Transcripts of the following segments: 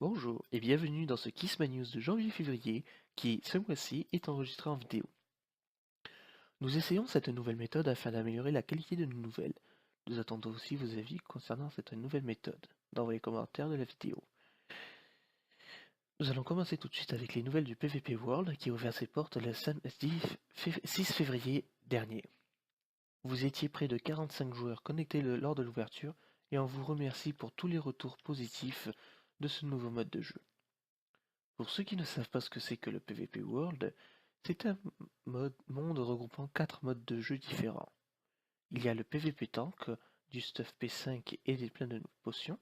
Bonjour et bienvenue dans ce Kisma News de janvier-février qui, ce mois-ci, est enregistré en vidéo. Nous essayons cette nouvelle méthode afin d'améliorer la qualité de nos nouvelles. Nous attendons aussi vos avis concernant cette nouvelle méthode dans les commentaires de la vidéo. Nous allons commencer tout de suite avec les nouvelles du PvP World qui a ouvert ses portes le 6 février dernier. Vous étiez près de 45 joueurs connectés lors de l'ouverture et on vous remercie pour tous les retours positifs de ce nouveau mode de jeu. Pour ceux qui ne savent pas ce que c'est que le PvP World, c'est un monde regroupant 4 modes de jeu différents. Il y a le PvP Tank, du stuff P5 et des pleins de potions.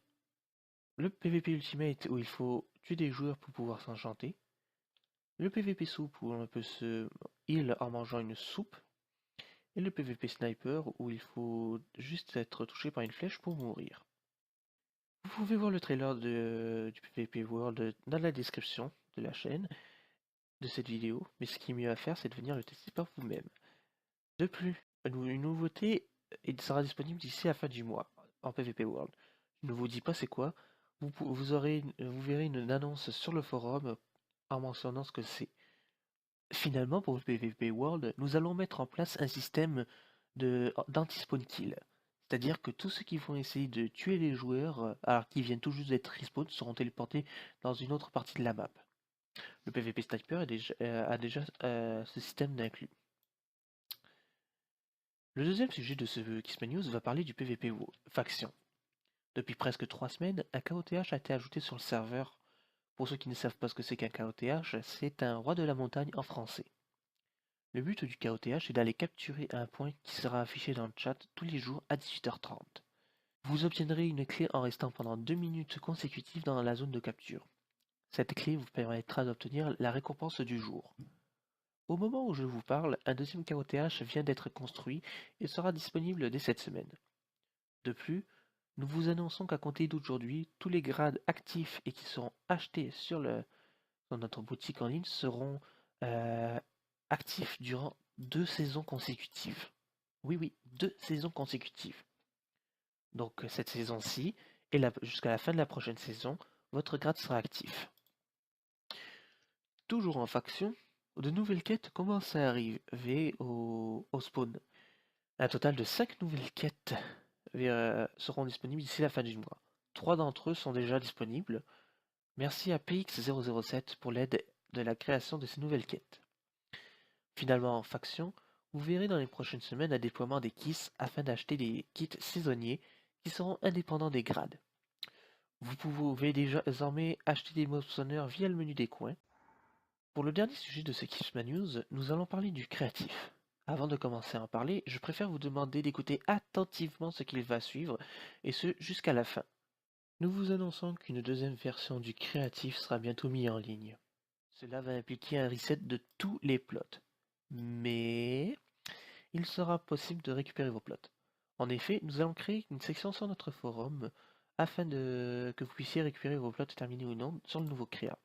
Le PvP Ultimate où il faut tuer des joueurs pour pouvoir s'enchanter. Le PvP Soup où on peut se heal en mangeant une soupe. Et le PvP Sniper où il faut juste être touché par une flèche pour mourir. Vous pouvez voir le trailer du PvP World dans la description de la chaîne de cette vidéo, mais ce qui est mieux à faire, c'est de venir le tester par vous-même. De plus, une nouveauté sera disponible d'ici la fin du mois en PvP World. Je ne vous dis pas c'est quoi, vous verrez une annonce sur le forum en mentionnant ce que c'est. Finalement, pour le PvP World, nous allons mettre en place un système d'anti-spawn kill. C'est-à-dire que tous ceux qui vont essayer de tuer les joueurs, alors qu'ils viennent tout juste d'être respawn, seront téléportés dans une autre partie de la map. Le PvP Sniper a déjà ce système d'inclus. Le deuxième sujet de ce Kisma News va parler du PvP faction. Depuis presque 3 semaines, un KOTH a été ajouté sur le serveur. Pour ceux qui ne savent pas ce que c'est qu'un KOTH, c'est un roi de la montagne en français. Le but du KOTH est d'aller capturer un point qui sera affiché dans le chat tous les jours à 18h30. Vous obtiendrez une clé en restant pendant 2 minutes consécutives dans la zone de capture. Cette clé vous permettra d'obtenir la récompense du jour. Au moment où je vous parle, un deuxième KOTH vient d'être construit et sera disponible dès cette semaine. De plus, nous vous annonçons qu'à compter d'aujourd'hui, tous les grades actifs et qui seront achetés sur notre boutique en ligne seront actifs durant 2 saisons consécutives. Oui, 2 saisons consécutives. Donc cette saison-ci, et jusqu'à la fin de la prochaine saison, votre grade sera actif. Toujours en faction, de nouvelles quêtes commencent à arriver au spawn. Un total de 5 nouvelles quêtes seront disponibles d'ici la fin du mois. 3 d'entre eux sont déjà disponibles. Merci à PX007 pour l'aide de la création de ces nouvelles quêtes. Finalement en faction, vous verrez dans les prochaines semaines un déploiement des kits afin d'acheter des kits saisonniers qui seront indépendants des grades. Vous pouvez désormais acheter des moissonneurs via le menu des coins. Pour le dernier sujet de ce Kisma News, nous allons parler du créatif. Avant de commencer à en parler, je préfère vous demander d'écouter attentivement ce qu'il va suivre, et ce jusqu'à la fin. Nous vous annonçons qu'une deuxième version du créatif sera bientôt mise en ligne. Cela va impliquer un reset de tous les plots. Mais il sera possible de récupérer vos plots. En effet, nous allons créer une section sur notre forum afin que vous puissiez récupérer vos plots terminés ou non sur le nouveau créa.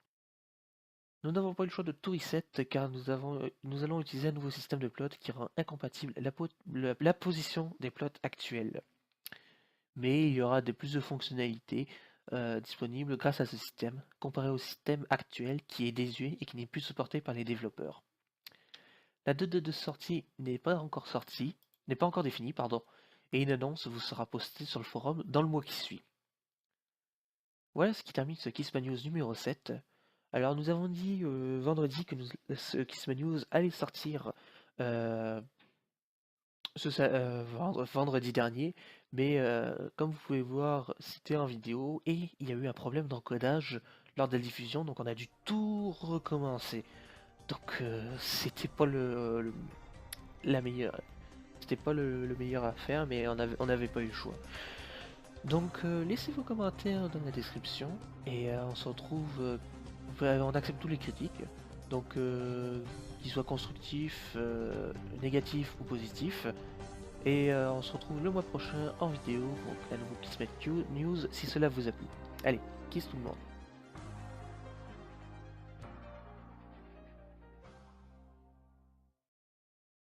Nous n'avons pas eu le choix de tout reset car nous allons utiliser un nouveau système de plot qui rend incompatible la position des plots actuels. Mais il y aura plus de fonctionnalités disponibles grâce à ce système, comparé au système actuel qui est désuet et qui n'est plus supporté par les développeurs. La date de sortie n'est pas encore définie, et une annonce vous sera postée sur le forum dans le mois qui suit. Voilà ce qui termine ce Kisma News numéro 7. Alors nous avons dit vendredi que ce Kisma News allait sortir vendredi dernier, mais comme vous pouvez voir, c'était en vidéo et il y a eu un problème d'encodage lors de la diffusion, donc on a dû tout recommencer. Donc c'était pas la meilleure, c'était pas le meilleur à faire, mais on n'avait pas eu le choix. Donc laissez vos commentaires dans la description et on se retrouve. On accepte tous les critiques, donc qu'ils soient constructifs, négatifs ou positifs. Et on se retrouve le mois prochain en vidéo pour un nouveau Kismet News si cela vous a plu. Allez, kiss tout le monde.